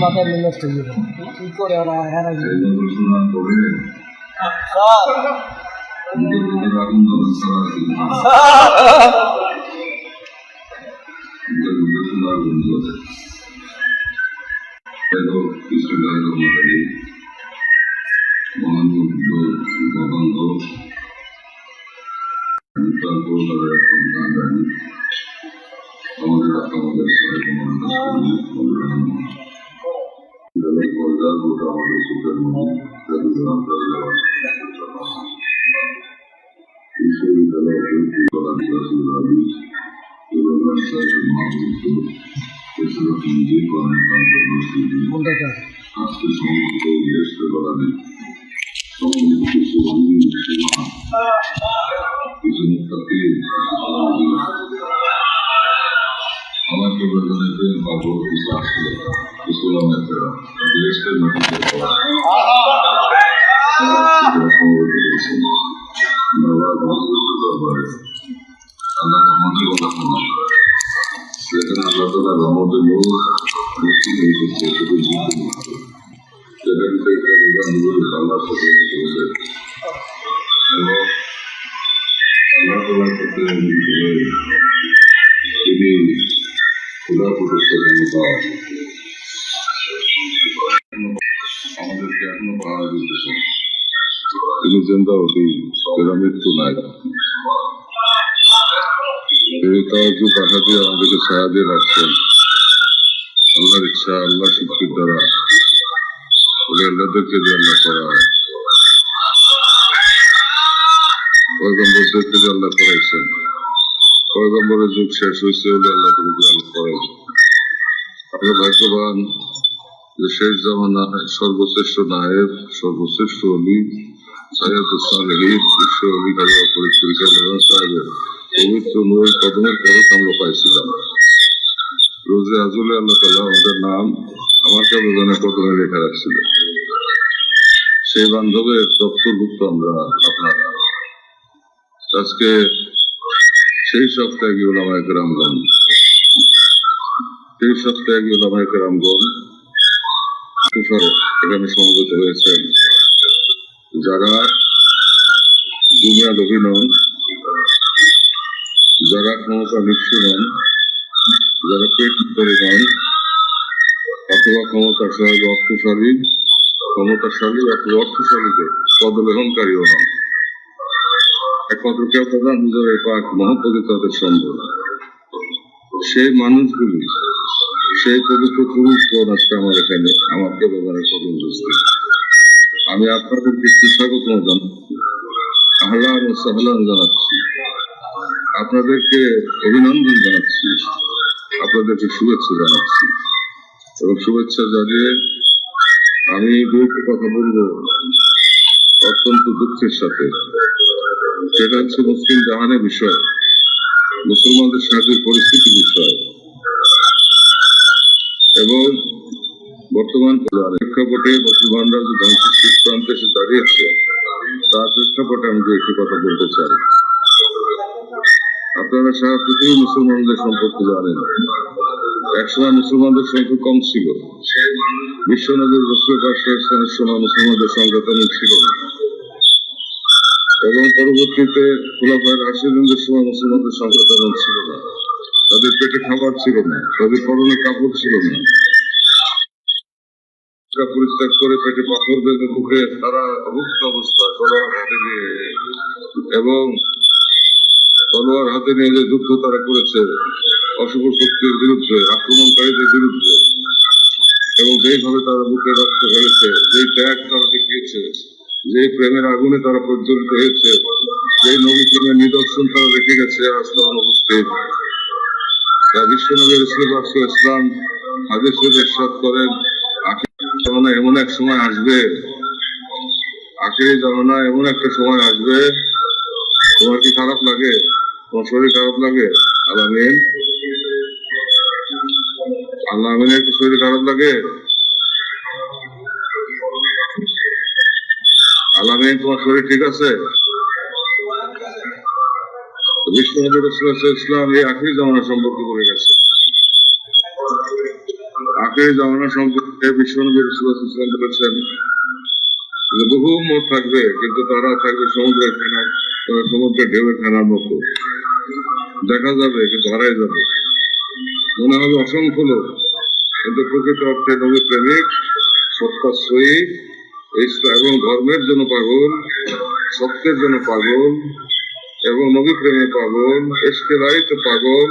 মাথায় নষ্ট হয়ে যাবে কি করে ওরা হারা আমাকে বললেন বাবু ইসলামের দেশের মাটিতে আল্লাহ রহমতের কথা না সেখানে আল্লাহ তাআলা রহমতের লোক মুক্তি হয়েছে শুধু সেখান থেকে আল্লাহর সাথে এবং আল্লাহ তাআলার কাছে তিনি খোদা প্রতিষ্ঠা আমাদেরকে এখনো পাওয়া দিতেছেন তিনি জিন্দা হতেই এরা মৃত্যু নাই এই তাওয়াজ্জু পাঠা দিয়ে আমাদেরকে ছায়া দিয়ে রাখছেন আল্লাহর ইচ্ছা আল্লাহ শক্তির দ্বারা আল্লাহদেরকে যে আল্লাহ করা হয় পয়গম্বরদেরকে যে আল্লাহ করাইছেন পয়গম্বরের যুগ শেষ হয়েছে বলে আল্লাহ করাইছেন আমরা ভাগ্যবান যে শেষ জামানায় সর্বশ্রেষ্ঠ নায়েব সর্বশ্রেষ্ঠ অলি সাইয়্যিদুস সালেহীন বিশ্ব অলি কাজী সাহেবের পবিত্র নূরের কদমের পরশ আমরা পাইছিলাম রোজে আজলে আল্লাহ তাআলা আমাদের নাম আমার কেবলজনের কদমে লেখা রাখছিলেন সেই বান্ধবের দপ্তরভুক্ত আমরা আপনারা আজকে সেই সপ্তাহে উলামায়ে কেরামগণ এখানে সমবেত হয়েছেন যারা দুনিয়া লোভী নন যারা ক্ষমতা লিপ্সু নন যারা পেট করে নন অথবা ক্ষমতাশালী অথবা অর্থশালীদের পদলেহনকারীও নন একমাত্র কেউ তারা নিজের পাক মহব্বতে তাদের সম্ভব সেই মানুষগুলি সেই পবিত্র পুরুষগণ আজকে আমার এখানে আমার কেবলের কদম বুঝতে আমি আপনাদেরকে সুস্বাগত আহলান ও সাহলান জানাচ্ছি আপনাদেরকে অভিনন্দন জানাচ্ছি আপনাদেরকে শুভেচ্ছা জানাচ্ছি এবং শুভেচ্ছা জানিয়ে আমি দুটো কথা বলবো অত্যন্ত দুঃখের সাথে সেটা হচ্ছে মুসলিম জাহানের বিষয় মুসলমানদের সাহায্যের পরিস্থিতির বিষয় এবং বর্তমান প্রেক্ষাপটে মুসলমানরা যে ধ্বংসের শেষ প্রান্তে এসে দাঁড়িয়েছে তার প্রেক্ষাপটে আমি যে একটি কথা বলতে চাই আপনারা সারা পৃথিবী মুসলমানদের সম্পর্কে জানেন একসময় মুসলমানদের সংখ্যা কম ছিল বিশ্বনবীর রাসূল পাকের সময় মুসলমানদের সংখ্যা তেমন ছিল না এবং পরবর্তীতে খুলাফায়ে রাশিদুনদের সময় মুসলমানদের সংখ্যা তেমন ছিল না তাদের পেটে খাবার ছিল না তাদের পরনে কাপড় ছিল না পরিত্যাগ করে পেটে পাথর বেঁধে মুখে তারা অভুক্ত অবস্থায় তলোয়ার হাতে নিয়ে যে যুদ্ধ তারা করেছে অশুভ শক্তির বিরুদ্ধে আক্রমণকারীদের বিরুদ্ধে এবং যেইভাবে তারা বুকে রক্ত ফেলেছে যেই ত্যাগ তারা দেখিয়েছে যেই প্রেমের আগুনে তারা প্রজ্বলিত হয়েছে যেই নবী প্রেমের নিদর্শন তারা রেখে গেছে আজ তারা উপস্থিত বিশ্বনবী রাসূলুল্লাহ ইসলাম হাদিসে ইরশাদ করেন এমন এক সময় আসবে আখিরি জামানায় এমন একটা সময় আসবে তোমার কি খারাপ লাগে তোমার শরীর খারাপ লাগে? আলামিন, আলামিনের একটু শরীর খারাপ লাগে? আলামিন, তোমার শরীর ঠিক আছে? বিশ্বনবী রাসূলুল্লাহ সাল্লাল্লাহু আলাইহি ওয়াসাল্লাম এই আখিরি জামানা সম্পর্কে বলে গেছে। আখিরি জামানা সম্পর্কে বিশ্বনবী রাসূলুল্লাহ সাল্লাল্লাহু আলাইহি ওয়াসাল্লাম বলেছেন যে বহু উম্মত থাকবে, কিন্তু তারা থাকবে সমুদ্রের ঢেউয়ের ফেনার মতো, দেখা যাবে কিন্তু হারাই যাবে, মনে হবে অসংখ্য লোক, কিন্তু প্রকৃত অর্থে নবী প্রেমিক, সত্যাশ্রয়ী এবং ধর্মের জন্য পাগল, সত্যের জন্য পাগল এবং নবী প্রেমে পাগল, ইশতেরাইতে পাগল,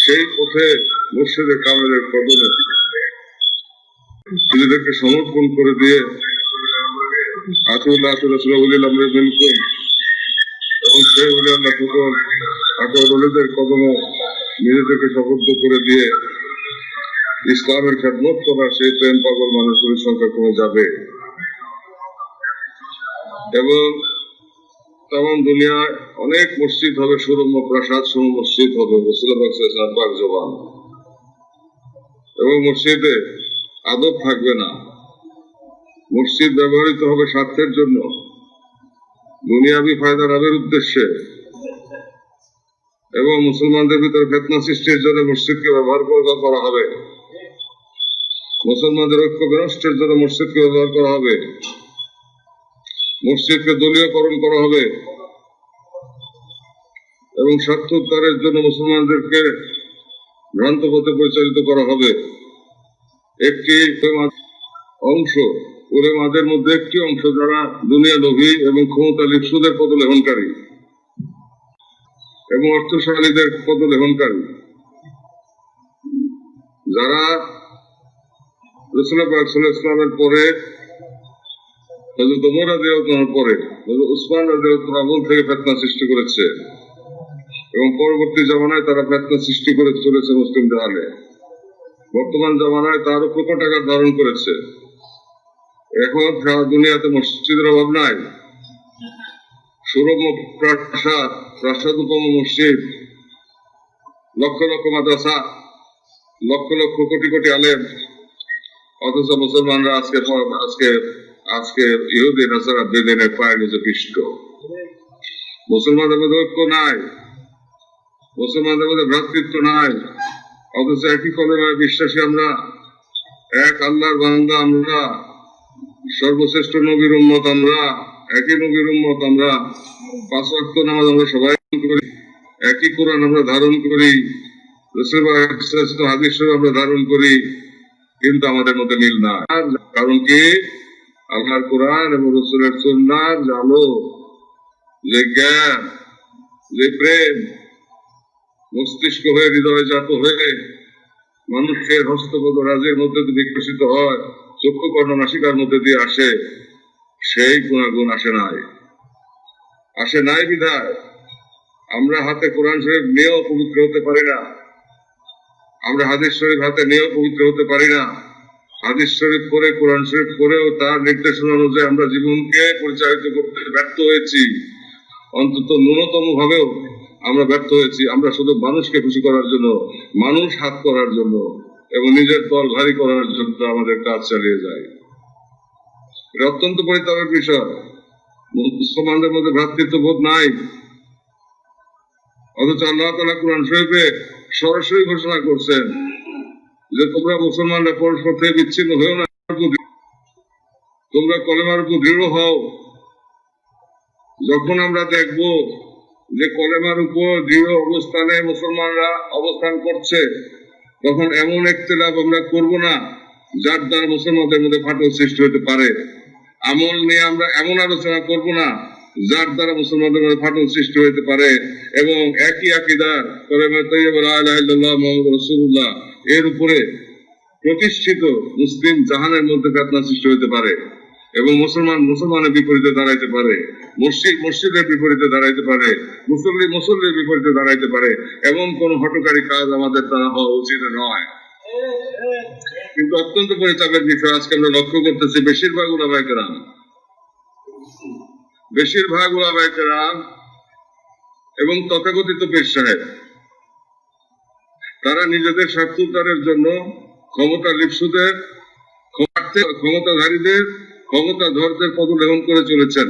সেই পথে মুর্শিদে কামেলের কদমে নিজেদেরকে সমর্পণ করে দিয়ে আতুল্লাহ রাসূলুল্লাহ আমরে মিনকুম এবং সেই ওলি আল্লাহ ফুকন আতরুলদের কদমে নিজেদেরকে সবদ্ধ করে দিয়ে ইসলামের খেদমত করা সেই প্রেম পাগল মানুষগুলির সংখ্যা কমে যাবে এবং তখন দুনিয়ায় অনেক মসজিদ হবে, সুরম্য প্রাসাদ সম মসজিদ হবে, পাক জবান, এবং মসজিদে আদব থাকবে না। মসজিদ ব্যবহৃত হবে স্বার্থের জন্য, দুনিয়াবি ফায়দা লাভের উদ্দেশ্যে, এবং মুসলমানদের ভিতরে ফিতনা সৃষ্টির জন্য মসজিদকে ব্যবহার করা হবে, মুসলমানদের ঐক্য বিনষ্টের জন্য মসজিদকে ব্যবহার করা হবে, মসজিদকে দলীয়করণ করা হবে এবং স্বার্থ উদ্ধারের জন্য মুসলমানদেরকে ভ্রান্ত পথে পরিচালিত করা হবে। একটি অংশ, উলেমাদের মধ্যে একটি অংশ যারা দুনিয়া লোভী এবং ক্ষমতা লিপ্সুদের পদলেহনকারী এবং অর্থশালীদের পদলেহনকারী, যারা রাসূলুল্লাহ সাল্লাল্লাহু আলাইহি ওয়াসাল্লামের পরে হযরত ওমর রাদিয়াল্লাহু আনহুর পরে হযরত উসমান রাদিয়াল্লাহু আনহু থেকে ফিতনা সৃষ্টি করেছে এবং পরবর্তী জামানায় তারা ফিতনা সৃষ্টি করে চলেছে মুসলিম জাহানে। বর্তমান জামানায় তারও প্রকট আকার ধারণ করেছে। এখন সারা দুনিয়াতে মসজিদের অভাব নাই, সুরম্য প্রাসাদ, প্রাসাদোপম মসজিদ, লক্ষ লক্ষ মাদ্রাসা, লক্ষ লক্ষ কোটি কোটি আলেম, অথচ মুসলমানরা আজকে ইহুদি নাসারা বেদিনের পায়ের নিচে পিষ্ট। মুসলমানদের মধ্যে ঐক্য নাই, মুসলমানদের মধ্যে ভ্রাতৃত্ব নাই, অথচ একই কলেমায় বিশ্বাসী আমরা, এক আল্লাহর বান্দা আমরা, সর্বশ্রেষ্ঠ নবীর উম্মত আমরা, একই নবীর উম্মত আমরা, 5 ওয়াক্ত নামাজ আমরা সবাই করি, একই কোরআন আমরা ধারণ করি, রাসূলুল্লাহ হাদিস আমরা ধারণ করি, কিন্তু আমাদের মধ্যে মিল না। কারণ কি? আল্লাহর কোরআন এবং রাসূলের সুন্নাহর যে আলো, যে জ্ঞান, যে প্রেম মস্তিষ্ক হয়ে হৃদয়ে জাত হয়ে মানুষের হস্তপদ রাজের মধ্যে দিয়ে বিকশিত হয়, চক্ষু কর্ণ নাসিকার মধ্যে দিয়ে আসে, সেই গুণাগুণ আসে নাই বিধায় আমরা হাতে কোরআন শরীফ নিয়েও পবিত্র হতে পারি না, আমরা হাদিস শরীফ হাতে নিয়েও পবিত্র হতে পারি না। হাদিস শরীফ পড়ে, কোরআন শরীফ পড়েও তার নির্দেশনা অনুযায়ী আমরা জীবনকে পরিচালিত করতে ব্যর্থ হয়েছি, অন্তত ন্যূনতম ভাবেও আমরা ব্যর্থ হয়েছি। আমরা শুধু মানুষকে খুশি করার জন্য, মানুষ হাত করার জন্য এবং নিজের দল ভারী করার জন্য আমাদের কাজ চালিয়ে যাই। এটা অত্যন্ত পরিতাপের বিষয়। মুসলমানদের মধ্যে ভ্রাতৃত্ব বোধ নাই, অথচ আল্লাহ তাআলা কোরআন শরীফে সরাসরি ঘোষণা করছেন যে তোমরা মুসলমানরা পরস্পর থেকে বিচ্ছিন্ন হও না, তোমরা কলেমার উপর দৃঢ় হও। যখন আমরা দেখব যে কলেমার উপর দৃঢ় অবস্থানে মুসলমানরা অবস্থান করছে, তখন এমন ইখতিলাফ আমরা করব না যার দ্বারা মুসলমানদের মধ্যে ফাটল সৃষ্টি হতে পারে। আমল নিয়ে আমরা এমন আলোচনা করব না যার দ্বারা মুসলমানদের মধ্যে ফাটল সৃষ্টি হতে পারে এবং একই আকীদার কালেমা তাইয়্যিবা লা ইলাহা ইল্লাল্লাহ মুহাম্মাদুর রাসূলুল্লাহ এর উপরে প্রতিষ্ঠিত মুসলিম জাহানের মধ্যে ফিতনা সৃষ্টি হতে পারে এবং মুসলমানের বিপরীতে দাঁড়াইতে পারে, মসজিদের বিপরীতে দাঁড়াইতে পারে, মুসল্লির বিপরীতে দাঁড়াইতে পারে। এমন কোন হঠকারী কাজ আমাদের দ্বারা হওয়া উচিত নয়। কিন্তু অত্যন্ত পরিতাপের বিষয়, আজকে আমরা লক্ষ্য করতেছি বেশিরভাগ উলামায়ে কেরাম এবং তথাকথিত পীর সাহেব, তারা নিজেদের স্বার্থোদ্ধারের জন্য ক্ষমতা লিপ্সুদের, ক্ষমতাধারীদের, ক্ষমতাধরদের পদলেহন করে চলেছেন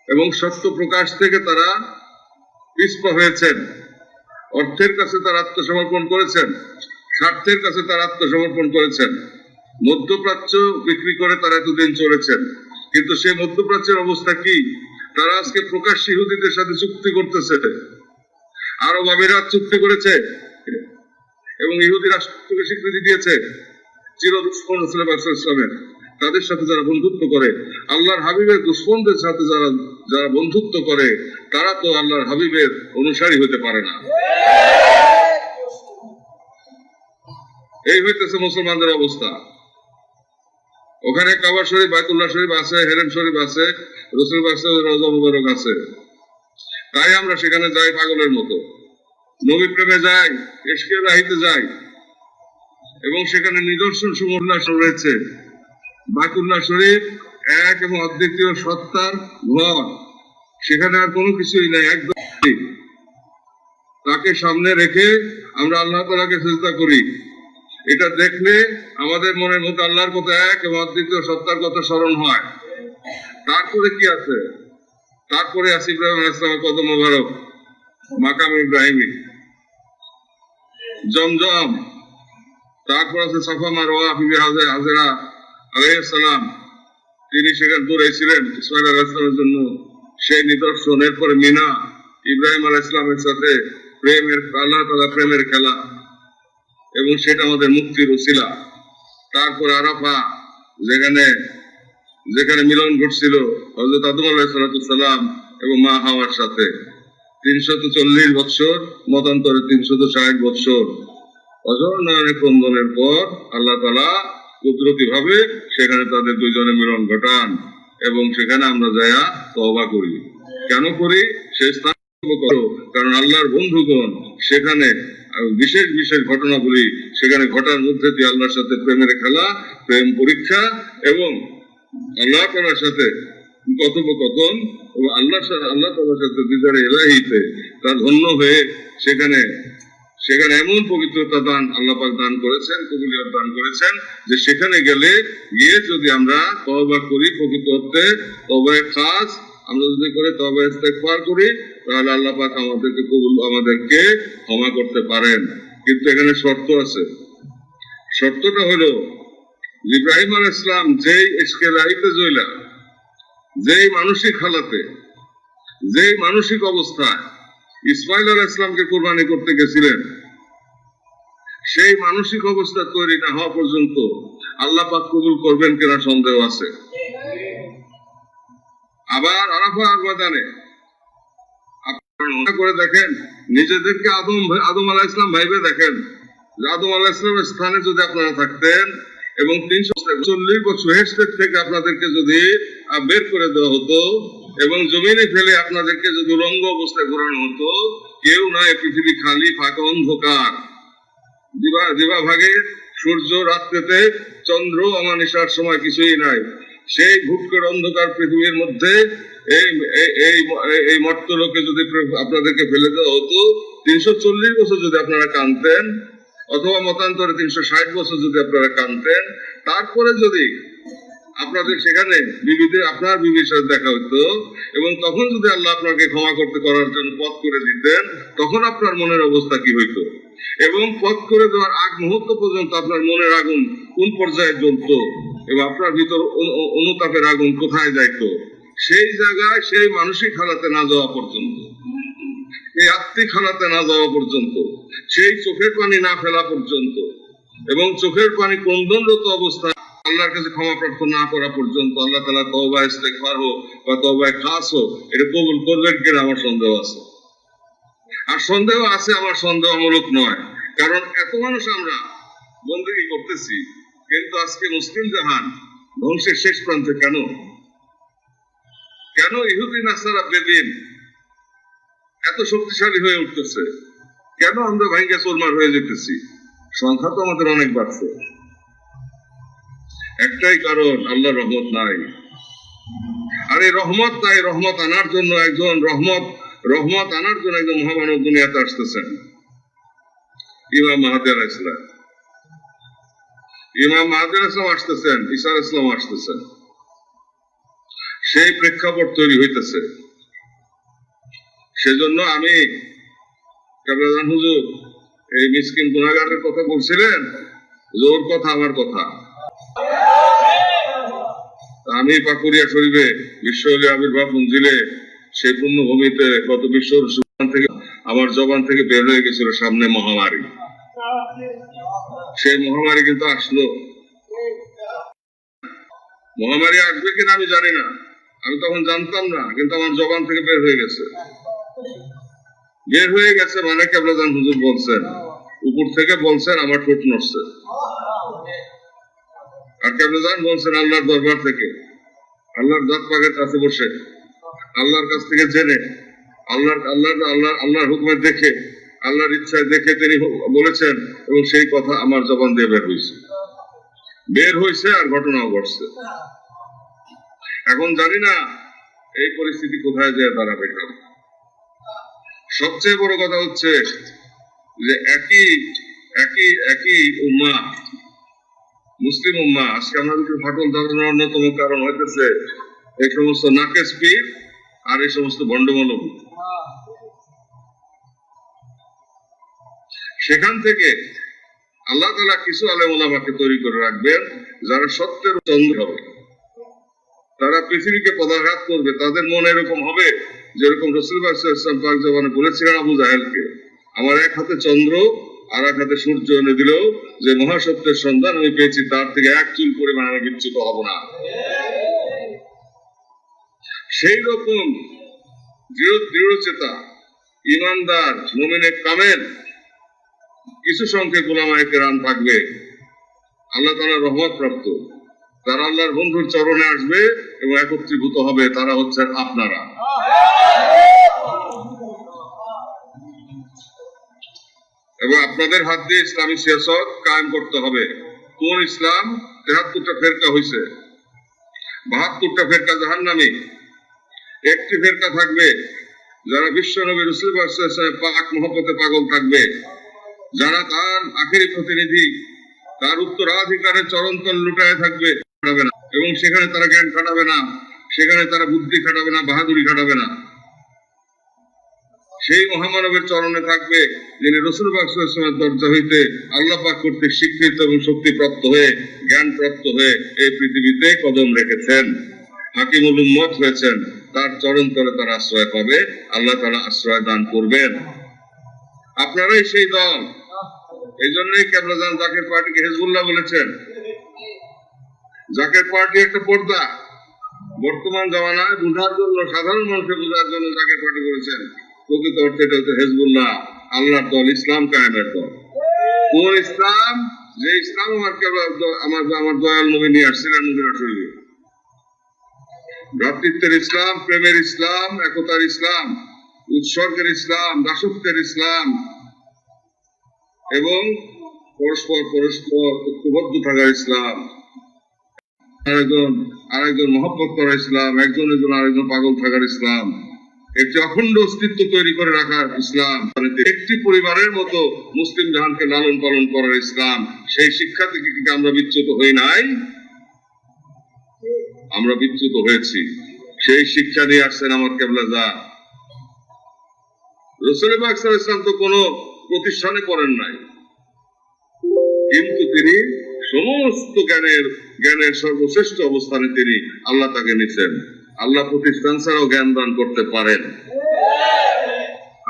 এবং সত্য প্রকাশ থেকে তারা পিছপা হয়েছেন। অর্থের কাছে তারা আত্মসমর্পণ করেছেন, স্বার্থের কাছে তারা আত্মসমর্পণ করেছেন। মধ্যপ্রাচ্য বিক্রি করে তারা এতদিন চলেছেন, কিন্তু সেই মধ্যপ্রাচ্যের অবস্থা কি? তারা আজকে প্রকাশ্যে ইহুদিদের সাথে চুক্তি করতেছে। আরব আমিরাত চুক্তি করেছে এবং ইহুদি রাষ্ট্রকে স্বীকৃতি দিয়েছে চিরদুশ্মন ইসলামের। তাদের সাথে যারা বন্ধুত্ব করে, আল্লাহর হাবিবের দুশ্মনদের সাথে যারা বন্ধুত্ব করে, তারা তো আল্লাহর হাবিবের অনুসারী হতে পারে না। এই হইতেছে মুসলমানদের অবস্থা। ওখানে কাবা শরীফ, বাইতুল্লাহ শরীফ আছে, হেরেম শরীফ আছে, রসুল রওজা মুবারক আছে। তাই আমরা সেখানে যাই পাগলের মতো, নবী প্রেমে যাই, ইশকে ইলাহিতে যাই এবং সেখানে নিদর্শন সমূহ রয়েছে। বাইতুল্লাহ শরীফ এক এবং অদ্বিতীয় সত্তার ঘর, সেখানে আর কোনো কিছুই নাই, একদম তাকে সামনে রেখে আমরা আল্লাহ তাআলাকে সিজদা করি। এটা দেখলে আমাদের মনের মধ্যে আল্লাহর কথা এক এবং অদ্বিতীয় সত্তার কথা স্মরণ হয়। তারপরে কি আছে? তারপরে আছে ইব্রাহিম আলাইহিস সালামের কদম মোবারক, মাকাম ইব্রাহিমী, জমজম, তারপর আছে সাফা মারওয়া, বিবি হাজেরা আলাইহিস সালাম, তিনি সেখানে দৌড়াইছিলেন ইসমাইল আলাইহিস সালামের জন্য, সেই নিদর্শন। এরপরে মিনা, ইব্রাহিম আলাইহিস সালামের সাথে প্রেমের, আল্লাহ তাআলা প্রেমের খেলা, এবং সেটা আমাদের মুক্তির উসিলা। তারপর আরাফা, যেখানে মিলন ঘটছিল হযরত আদম আলাইহিস সালাম এবং মা হাওয়ার সাথে। 340 বছর, মতান্তরে 360 বছর অজর নয়নে ক্রন্দনের পর আল্লাহ তাআলা কুদরতি ভাবে সেখানে তাদের দুইজনের মিলন ঘটান এবং সেখানে আমরা যায়া তওবা করি। কেন করি? সেই স্থান করো, কারণ আল্লাহর বন্ধুগণ সেখানে বিশেষ বিশেষ ঘটনাগুলি সেখানে ঘটার মধ্যে দিয়ে আল্লাহর সাথে প্রেমের খেলা, প্রেম পরীক্ষা এবং আল্লাহ তাআলার সাথে কথোপকথন এবং আল্লাহ তাআলার সাথে দিদারে ইলাহিতে তার ধন্য হয়ে সেখানে এমন পবিত্রতা দান আল্লাহ পাক দান করেছেন, কবুলিয়ত দান করেছেন, যে সেখানে গিয়ে যদি আমরা তওবা করি, প্রকৃত অর্থে তওবায়ে খাস আমরা যদি করে তওবা ইস্তেগফার করি, তাহলে আল্লাহ পাক আমাদেরকে ক্ষমা করতে পারেন। কিন্তু এখানে শর্ত আছে। শর্তটা হলো ইব্রাহিম আলাইহিস সালাম যেই ইশকে ইলাহিতে জয়লা, যেই মানসিক হালাতে, যেই মানসিক অবস্থায় ইসমাইল আলাইহিস সালামকে কুরবানি করতে গেছিলেন, সেই মানসিক অবস্থা তৈরি না হওয়া পর্যন্ত আল্লাহ পাক কবুল করবেন কিনা সন্দেহ আছে। আবার আরাফার ময়দানে আপনারা করে দেখেন, নিজেদেরকে আদম আলাইহিস সালাম ভাইবে দেখেন, আদম আলাইহিস সালামের স্থানে যদি আপনারা থাকতেন এবং 340 বছর হেস্টের থেকে আপনাদেরকে যদি বের করে দেওয়া হতো এবং জমিনে ফেলে আপনাদেরকে যদি রঙ্গ অবস্থায় ঘোরানো হতো, কেউ নাই, পৃথিবী খালি, ফাঁকা, অন্ধকার, দিবা ভাগে সূর্য, রাত্রেতে চন্দ্র, অমানিসার সময় কিছুই নাই। সেই ভুটকের অন্ধকার পৃথিবীর মধ্যে এই মর্তলোকে যদি আপনাদেরকে ফেলে দেওয়া হতো, 340 বছর যদি আপনারা কাঁদতেন, অথবা মতান্তরে 360 বছর যদি আপনারা কাঁদতেন, তারপরে যদি আপনাদের সেখানে আপনার বিবির সাথে দেখা হতো এবং তখন যদি আল্লাহ আপনাকে ক্ষমা করার জন্য পথ করে দিতেন, তখন আপনার মনের অবস্থা কি হইতো? এবং পথ করে দেওয়ার আগ মুহূর্ত পর্যন্ত আপনার মনের আগুন কোন পর্যায়ে জ্বলত এবং আপনার ভিতর অনুতাপের আগুন কোথায় যাইতো? সেই জায়গায়, সেই মানসিক হালাতে না যাওয়া পর্যন্ত, এই আত্মিক হালাতে না যাওয়া পর্যন্ত, সেই চোখের পানি না ফেলা পর্যন্ত এবং চোখের পানি ক্রন্দনরত অবস্থা আল্লাহর কাছে ক্ষমা প্রার্থনা না করা পর্যন্ত আল্লাহ তাআলা তওবা ইস্তেগফার হোক বা তওবা খাস হোক, এটা কবুল করবেন কিনা আমার সন্দেহ আছে। আর সন্দেহ আছে, আমার সন্দেহমূলক নয়, কারণ এত মানুষ আমরা বন্দেগী করতেছি, কিন্তু আজকে মুসলিম জাহান ধ্বংসের শেষ প্রান্তে। কেন ইহুদি নাসারা বেদিন এত শক্তিশালী হয়ে উঠতেছে? কেন আমরা ভাঙ্গা চোরমার হয়ে যেতেছি? সংখ্যা তো আমাদের অনেক বাড়ছে। একটাই কারণ, আল্লাহর রহমত নাই। আর এই রহমত নাই, রহমত আনার জন্য একজন রহমত আনার জন্য একজন মহামানব দুনিয়াতে আসতেছেন, ইমাম মাহাদি আলাইহিস সালাম। ইমাম মাহাদি আলাইহিস সালাম আসতেছেন, ঈসা আলাইহিস সালাম আসতেছেন, সেই প্রেক্ষাপট তৈরি হইতেছে। সেজন্য আমি কেবলাজান হুজুর এই মিসকিন গুনাহগারের কথা বলছিলেন, যে ওর কথা আমার কথা। আমি পাকুড়িয়া শরীফে বিশ্ব আবির্ভাব মঞ্জিলে সেই পুণ্যভূমিতে গত বিশ্ব থেকে আমার জবান থেকে বের হয়ে গেছিল সামনে মহামারী। সেই মহামারী কিন্তু আসলো। মহামারী আসবে কিনা আমি জানি না, আমি তখন জানতাম না, কিন্তু আমার জবান থেকে বের হয়ে গেছে। বের হয়ে গেছে মানে কেবলাজান হুজুর বলছেন, উপর থেকে বলছেন, আমার ঠোঁট নড়ছে। আর কেবলাজান বলছেন আল্লাহর দরবার থেকে, আল্লাহর জাত পাকের কাছে বসে, আল্লাহর কাছ থেকে জেনে, আল্লাহর হুকুমে দেখে, আল্লাহর ইচ্ছায় দেখে তিনি বলেছেন, এবং সেই কথা আমার জবান দিয়ে বের হয়েছে আর ঘটনাও ঘটছে। এখন জানি না এই পরিস্থিতি কোথায় যায় দাঁড়াবে। সবচেয়ে বড় কথা হচ্ছে যে একই উম্মাহ, মুসলিম উম্মাহ, আজকে আমাদের ফাটল ধরানোর অন্যতম কারণ হইতেছে এই সমস্ত নাকেশ পীর আর এই সমস্ত ভণ্ডমৌলভী। সেখান থেকে আল্লাহ তাআলা কিছু আলেম ওলামাকে তৈরি করে রাখবেন যারা সত্যের চন্দ্র হবে। তারা পৃথিবীকে পদাঘাত করবে, তাদের মন এরকম হবে যেরকম রাসূলুল্লাহ সাল্লাল্লাহু আলাইহি ওয়াসাল্লাম পাক জবানে বলেছিলেন আবু জাহেলকে, আমার এক হাতে চন্দ্র আর এক হাতে সূর্য এনে দিল, যে মহাসত্যের সন্ধান আমি পেয়েছি, তার থেকে এক চুল পরিমাণ আমি বিচ্যুত হব না। সেই রকম দৃঢ়চেতা ইমানদার মুমিনে কামেল কিছু সংখ্যক উলামায়ে কেরাম থাকবে, আল্লাহ তাআলার রহমত প্রাপ্ত, তারা আল্লাহর বন্ধুর চরণে আসবে এবং একত্রীভূত হবে। তারা হচ্ছেন আপনারা। এবং আপনাদের হাত দিয়ে ইসলামী সিয়াসত কায়েম করতে হবে। কোন ইসলাম? ৭৩টা ফেরকা হয়েছে, ৭২টা ফেরকা জাহান্নামী। একটি ফেরকা থাকবে যারা বিশ্ব নবী রাসূলুল্লাহ সাল্লাল্লাহু আলাইহি ওয়াসাল্লাম পাক মহব্বতে পাগল থাকবে, যারা তার আখেরি প্রতিনিধি, তার উত্তরাধিকারের চরণতল লুটায় থাকবে এবং সেখানে তারা জ্ঞান খাটাবে না, সেখানে তারা বুদ্ধি খাটাবে না, বাহাদুরি খাটাবে না। সেই মহামানবের চরণে থাকবে যিনি রাসূলুল্লাহ সাল্লাল্লাহু আলাইহি ওয়াসাল্লামের দরজা হইতে আল্লাহ পাক কর্তৃক স্বীকৃত এবং শক্তিপ্রাপ্ত হয়ে, জ্ঞানপ্রাপ্ত হয়ে এই পৃথিবীতে কদম রেখেছেন, হাকিমুল উম্মত হয়েছেন। তার চরণ তলে তারা আশ্রয় পাবে, আল্লাহ তাআলা আশ্রয় দান করবেন। আপনারাই সেই দল। এই জন্যই কেবলাজান জাকের পার্টিকে হিজবুল্লাহ বলেছেন। জাকের পার্টি একটা পর্দা, বর্তমান জামানায় বুঝার জন্য, সাধারণ মানুষের বুঝার জন্য জাকের পার্টি করেছেন। প্রকৃত অর্থে এটা হচ্ছে হিজবুল্লাহ, আল্লাহর দল, ইসলাম কায়েমের দল। কোন ইসলাম? যে ইসলাম আমার দয়াল নবী নিয়ে আসছিলেন মদিনা শরীফে। ভ্রাতৃত্বের ইসলাম, প্রেমের ইসলাম, একতার ইসলাম, উৎসর্গের ইসলাম, দাসত্বের ইসলাম এবং পরস্পর ঐক্যবদ্ধ থাকার ইসলাম, আরেকজন মহব্বত করার ইসলাম, একজন আরেকজন পাগল থাকার ইসলাম, একটি অখণ্ড অস্তিত্ব তৈরি করে রাখার ইসলাম, একটি পরিবারের মতো মুসলিম জাহানকে লালন পালন করার ইসলাম। সেই শিক্ষা থেকে কি আমরা বিচ্যুত হই নাই? আমরা বিচ্যুত হয়েছি। সেই শিক্ষা নিয়ে আসছেন আমার কেবলাজান। রাসূলুল্লাহ পাক সাল্লাল্লাহু আলাইহি ওয়াসাল্লাম তো কোনো প্রতিষ্ঠানে পড়েন নাই, কিন্তু তিনি সমস্ত জ্ঞানের সর্বশ্রেষ্ঠ অবস্থানে তিনি, আল্লাহ তাকে নিছেন। আল্লাহ প্রতিষ্ঠান ছাড়াও জ্ঞান দান করতে পারেন।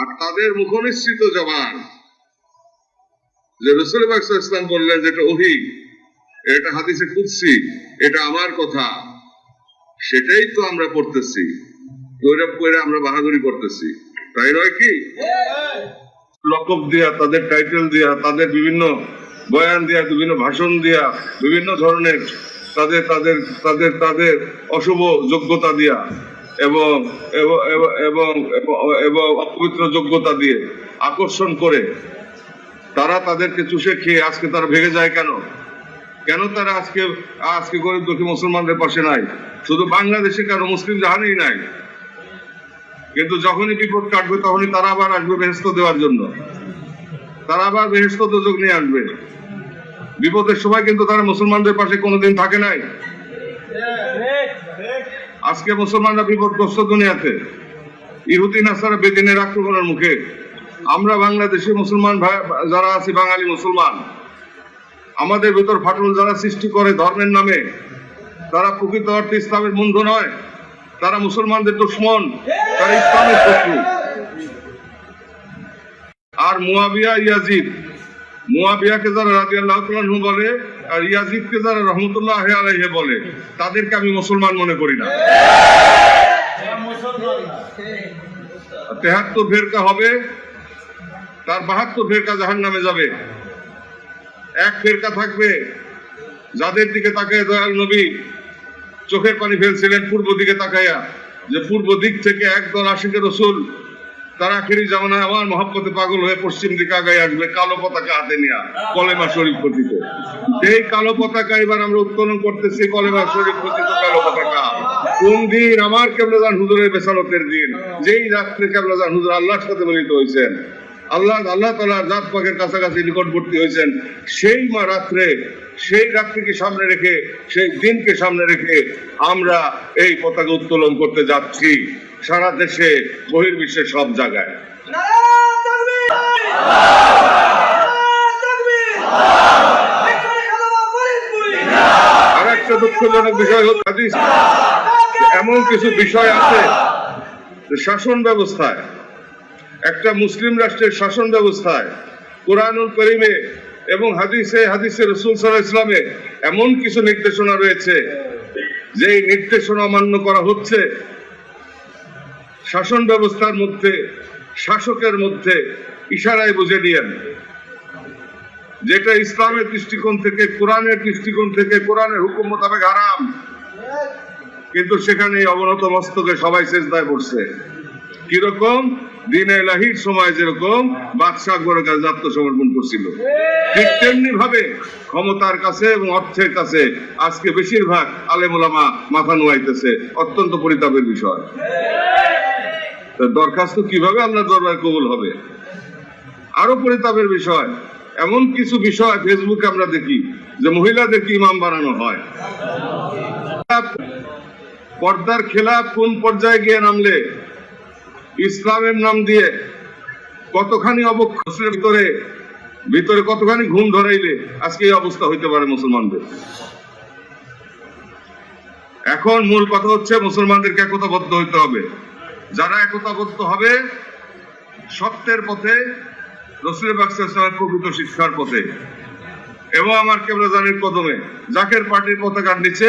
আর তাদের মুখনিসৃত জবান যে রাসূলুল্লাহ পাক সাল্লাল্লাহু আলাইহি ওয়াসাল্লাম বললেন যেটা ওহী, এটা হাদিসে কুদসি, এটা আমার কথা, সেটাই তো আমরা পড়তেছি, ওইটা পড়ে আমরা বাহাদুরি করতেছি, তাই নয় কি? লকব দিয়া, তাদের টাইটেল দিয়া, তাদের বিভিন্ন বয়ান দিয়া, বিভিন্ন ভাষণ দিয়া, বিভিন্ন ধরনের তাদের তাদের তাদের তাদের অশুভ যোগ্যতা দিয়া এবং অপবিত্র যোগ্যতা দিয়ে আকর্ষণ করে তারা তাদেরকে চুষে খেয়ে আজকে তারা ভেঙে যায়। কেন তারা আজকে গরিব দুঃখী মুসলমানদের পাশে নাই? শুধু বাংলাদেশে কেন, মুসলিম জাহানেই নাই। কিন্তু যখনই বিপদ কাটবে তখনই তারা আবার আসবে বেহেশত দেওয়ার জন্য, তারা আবার বেহেশত দোজখ নিয়ে আসবে। বিপদের সময় কিন্তু তারা মুসলমানদের পাশে কোনোদিন থাকে নাই। আজকে মুসলমানরা বিপদগ্রস্ত দুনিয়াতে, ইহুদি নাসারা বেদিনের আক্রমণের মুখে। আমরা বাংলাদেশি মুসলমান যারা আছি, বাঙালি মুসলমান, আমাদের ভিতর ফাটল যারা সৃষ্টি করে ধর্মের নামে, তারা প্রকৃত অর্থে ইসলামের বন্ধু নয়, তারা মুসলমানদের দুশমন, তারা ইসলামের শত্রু। আর মুয়াবিয়া ইয়াজিদ, মুয়াবিয়াকে যারা রাদিয়াল্লাহু তাআলা আনহু বলে আর ইয়াজিদকে যারা রহমতুল্লাহ আলাইহি বলে, তাদেরকে আমি মুসলমান মনে করি না। 73 ফেরকা হবে, তার 72 ফেরকা জাহান্নামে যাবে। এক ফেরকা থাকবে যাদের দিকে তাকায় দয়াল নবী চোখের পানি ফেলছিলেন পূর্ব দিকে তাকাইয়া, যে পূর্ব দিক থেকে একদল আশিকে রাসূল তারা আখিরি জামানায় আমার মহব্বতে পাগল হয়ে পশ্চিম দিকে আগায় আসবে কালো পতাকা হাতে নিয়ে, কলেমা শরীফ পঠিত। এই কালো পতাকা এবার আমরা উত্তোলন করতেছি, কলেমা শরীফ পঠিত কালো পতাকা। কোন দিন? আমার কেবলাজান হুজুরের বেসারতের দিন, যেই রাত্রে কেবলাজান হুজুর আল্লাহর সাথে মিলিত হয়েছেন, আল্লাহ তাআলার জাত পাকের কাছাকাছি নিকটবর্তী হয়েছেন, সেই রাত্রিকে সামনে রেখে, সেই দিনকে সামনে রেখে আমরা এই পতাকা উত্তোলন করতে যাচ্ছি সারা দেশে, বহির্বিশ্বে, সব জায়গায়। আর একটা দুঃখজনক বিষয় হচ্ছে, এমন কিছু বিষয় আছে শাসন ব্যবস্থায়, একটা মুসলিম রাষ্ট্রের শাসন ব্যবস্থায়, কুরআনুল কারীমে এবং হাদিসে রাসূল সাল্লাল্লাহু আলাইহি ওয়াসাল্লামে এমন কিছু নির্দেশনা রয়েছে, যে নির্দেশনা অমান্য করা হচ্ছে। শাসন ব্যবস্থার মধ্যে, শাসকের মধ্যে ইশারায় বুঝে নিয়েন, যেটা ইসলামের দৃষ্টিকোণ থেকে, কোরআনের দৃষ্টিকোণ থেকে, কোরআনের হুকুম মোতাবেক হারাম, কিন্তু সেখানে অবনত মস্তকে সবাই সিজদায় পড়ছে। কিরকম? দিনে লাহির সময় যেরকম বাদশাহ আকবরের কাছে আত্মসমর্পণ করছিল, ঠিক তেমনি ভাবে ক্ষমতার কাছে এবং অর্থের কাছে আজকে বেশিরভাগ আলেম ওলামা মাথা নোয়াইতেছে। অত্যন্ত পরিতাপের বিষয়। দরখাস্ত কিভাবে আল্লাহর দরবারে কবুল হবে? আরো পরিতাপের বিষয়, এমন কিছু বিষয় ফেসবুকে আমরা দেখি যে মহিলাদেরকে ইমাম বানানো হয়। পর্দার খেলাফ কোন পর্যায়ে গিয়ে নামলে ইসলামের নাম দিয়ে কতখানি অবক্ষের ভিতরে কতখানি ঘুম ধরাইলে আজকে এই অবস্থা হইতে পারে মুসলমানদের। এখন মূল কথা হচ্ছে মুসলমানদেরকে একতাবদ্ধ হইতে হবে। যারা একতাবদ্ধ হবে সত্যের পথে, রাসূল পাক সাল্লাল্লাহু আলাইহি ওয়াসাল্লামের প্রকৃত শিক্ষার পথে, এবং আমার কেবলাজানের কদমে জাকের পার্টির পতাকার নিচে,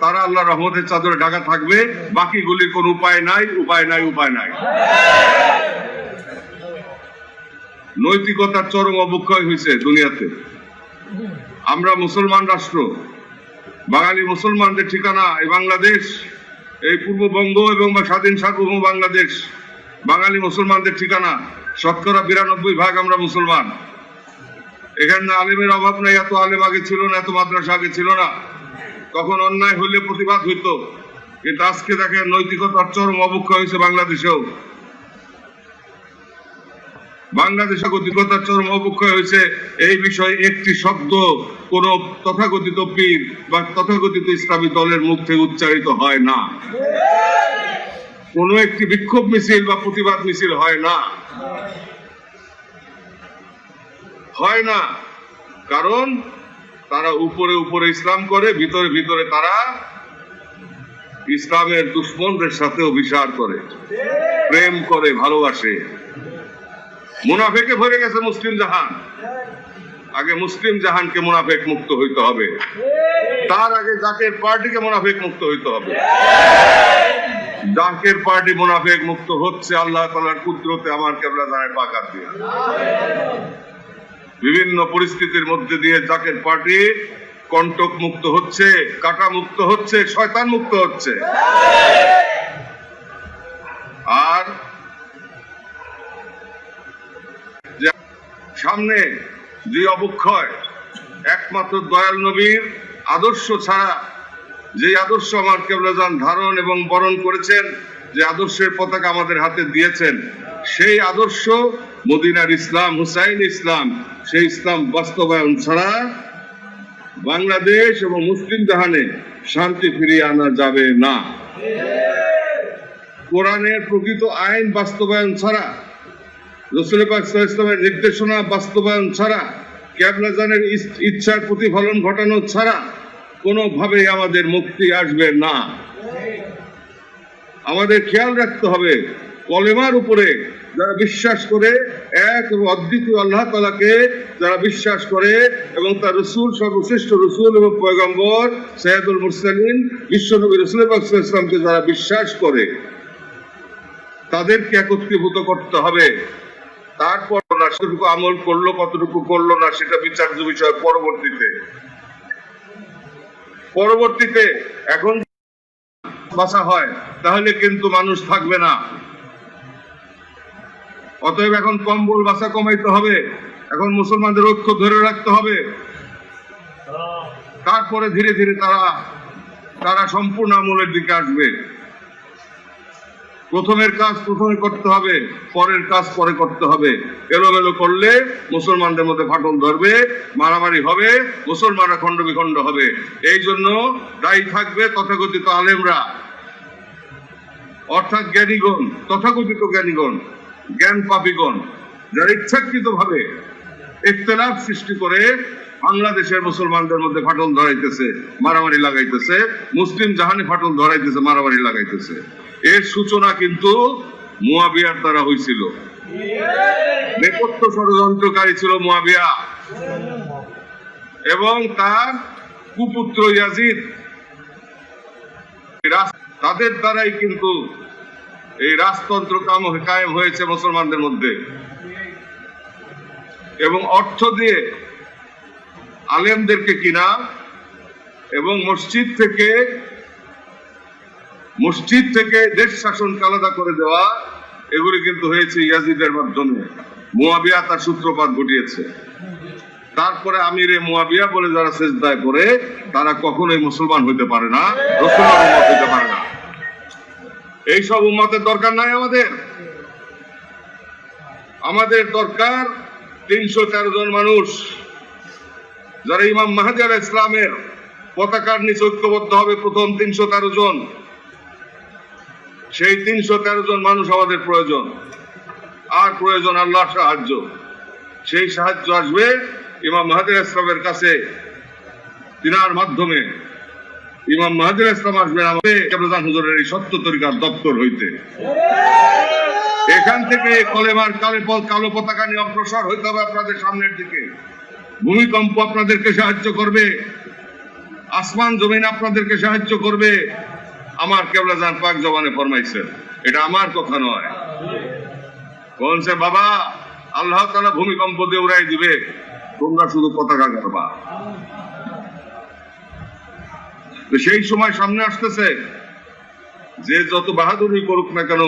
তারা আল্লাহর রহমতের চাদরে ঢাকা থাকবে। বাকিগুলির কোন উপায় নাই। নৈতিকতার চরম অবক্ষয় হয়েছে দুনিয়াতে। আমরা মুসলমান রাষ্ট্র, বাঙালি মুসলমানদের ঠিকানা এই বাংলাদেশ, এই পূর্ববঙ্গ এবং স্বাধীন সার্বভৌম বাংলাদেশ বাঙালি মুসলমানদের ঠিকানা। শতকরা 92% আমরা মুসলমান। এখানে আলেমের অভাব নাই। এত আলেম আগে ছিল না, এত মাদ্রাসা আগে ছিল না। তখন অন্যায় হলে প্রতিবাদ হইতো, কিন্তু আজকে দেখেন নৈতিকতার চরম অবক্ষয় হয়েছে বাংলাদেশেও। বাংলাদেশে নৈতিকতার চরম অবক্ষয় হয়েছে। এই বিষয়ে একটি শব্দ কোন তথাকথিত পীর বা তথাকথিত ইসলামী দলের মুখ থেকে উচ্চারিত হয় না। কোন একটি বিক্ষোভ মিছিল বা প্রতিবাদ মিছিল হয় না। কারণ তারা উপরে ইসলাম করে, ভিতরে তারা ইসলামের দুশমনদের সাথে অভিসার করে, প্রেম করে, ভালোবাসে। মুনাফেকে ভরে গেছে মুসলিম জাহান। আগে মুসলিম জাহানকে মুনাফেক মুক্ত হইতে হবে, তার আগে জাকের পার্টিকে মুনাফেক মুক্ত হইতে হবে। জাকের পার্টি মুনাফেক মুক্ত হচ্ছে আল্লাহ তাআলার কুদরতে, আমার কেবলাজানের পাকাত দিয়ে। বিভিন্ন পরিস্থিতির মধ্যে দিয়ে জাকের পার্টি কণ্টক মুক্ত হচ্ছে, কাটা মুক্ত হচ্ছে, শয়তান মুক্ত হচ্ছে। আর সামনে যে অবক্ষয়, একমাত্র দয়াল নবীর আদর্শ ছাড়া, যে আদর্শ আমার কেবলাজান ধারণ এবং বরণ করেছেন, যে আদর্শের পতাকা আমাদের হাতে দিয়েছেন, সেই আদর্শ মদিনার ইসলাম, হুসাইন ইসলাম, সেই ইসলাম বাস্তবায়ন ছাড়া বাংলাদেশ এবং মুসলিম জাহানে শান্তি ফিরিয়ে আনা যাবে না। কোরআনের প্রকৃত আইন বাস্তবায়ন ছাড়া, রাসূল পাক সাল্লাল্লাহু আলাইহি ওয়াসাল্লামের নির্দেশনা বাস্তবায়ন ছাড়া, কিবলাজানের ইচ্ছার প্রতিফলন ঘটানো ছাড়া কোনোভাবেই আমাদের মুক্তি আসবে না। আমাদের খেয়াল রাখতে হবে, কলেমার উপরে যারা বিশ্বাস করে, এক এবং অদ্বিতীয় আল্লাহ তাআলাকে যারা বিশ্বাস করে এবং তার রাসূল, সর্বশ্রেষ্ঠ রাসূল এবং পয়গম্বর সাইয়্যিদুল মুরসালিন বিশ্বনবী রাসূল পাক সাল্লাল্লাহু আলাইহি ওয়াসাল্লামকে যারা বিশ্বাস করে, তাদেরকে একত্রীভূত করতে হবে। তারপর কতটুকু আমল করলো, কতটুকু করলো না, সেটা বিচার্য বিষয় পরবর্তীতে। এখন বাঁচা হয় তাহলে কিন্তু মানুষ থাকবে না। অতএব এখন কম্বল বাসা কমাইতে হবে, এখন মুসলমানদের ঐক্য ধরে রাখতে হবে। তারপরে ধীরে ধীরে তারা সম্পূর্ণ আমলের দিকে আসবে। প্রথমের কাজ প্রথমে করতে হবে, পরের কাজ পরে করতে হবে। এলোমেলো করলে মুসলমানদের মধ্যে ফাটল ধরবে, মারামারি হবে, মুসলমানরা খণ্ড বিখণ্ড হবে। এই জন্য দায়ী থাকবে তথাকথিত আলেমরা, অর্থাৎ জ্ঞানীগণ, তথাকথিত জ্ঞানীগণ, জ্ঞান পাপীগণ, যারা ইচ্ছাকৃত ভাবে ইখতিলাফ সৃষ্টি করে বাংলাদেশের মুসলমানদের মধ্যে ফাটল ধরাইতেছে, মারামারি লাগাইতেছে, মুসলিম জাহানে ফাটল ধরাইতেছে, মারামারি লাগাইতেছে। এর সূচনা কিন্তু মুয়াবিয়ার দ্বারা হয়েছিল। নেপথ্য ষড়যন্ত্রকারী ছিল মুয়াবিয়া এবং তার কুপুত্র ইয়াজিদ, তাদের দ্বারাই কিন্তু এই রাজতন্ত্র কায়েম হয়েছে মুসলমানদের মধ্যে। এবং অর্থ দিয়ে আলেমদেরকে কিনা এবং মসজিদ থেকে দেশ শাসনকে আলাদা করে দেওয়া, এগুলি কিন্তু হয়েছে ইয়াজিদের মাধ্যমে। মুয়াবিয়া তার সূত্রপাত ঘটিয়েছে। তারপরে আমিরে মুয়াবিয়া বলে যারা সেজদায় করে, তারা কখনোই মুসলমান হইতে পারে না, রাসূলের উম্মত হইতে পারে না। এইসব উম্মতের দরকার নাই আমাদের দরকার 313 জন মানুষ যারা ইমাম মাহদী আলাইহিস সালামের পতাকার নিচে ঐক্যবদ্ধ হবে। প্রথম 313 জন, সেই 313 জন মানুষ আমাদের প্রয়োজন। আর প্রয়োজন আল্লাহর সাহায্য। সেই সাহায্য আসবে ইমাম মাহদী আলাইহিস সালামের কাছে, তিনার মাধ্যমে। ইমাম মাহদী আলাইহিস সালাম আসবেন আমাদের কিবলাজান হুজুরের এই সত্য তরিকার দপ্তর হইতে। এখান থেকে কলেমার কালো পতাকা নিয়ে অগ্রসর হইতে হবে আপনাদের সামনের দিকে। ভূমিকম্প আপনাদেরকে সাহায্য করবে, আসমান জমিন আপনাদেরকে সাহায্য করবে। আমার কিবলাজান পাক জবানে ফরমাইছেন, এটা আমার কথা নয়। বলছে বাবা, আল্লাহ তাআলা ভূমিকম্প দিয়ে উড়াই দিবে, তোমরা শুধু পতাকা গাড়বা। তো সেই সময় সামনে আসতেছে, যে যত বাহাদুরি করুক না কেন,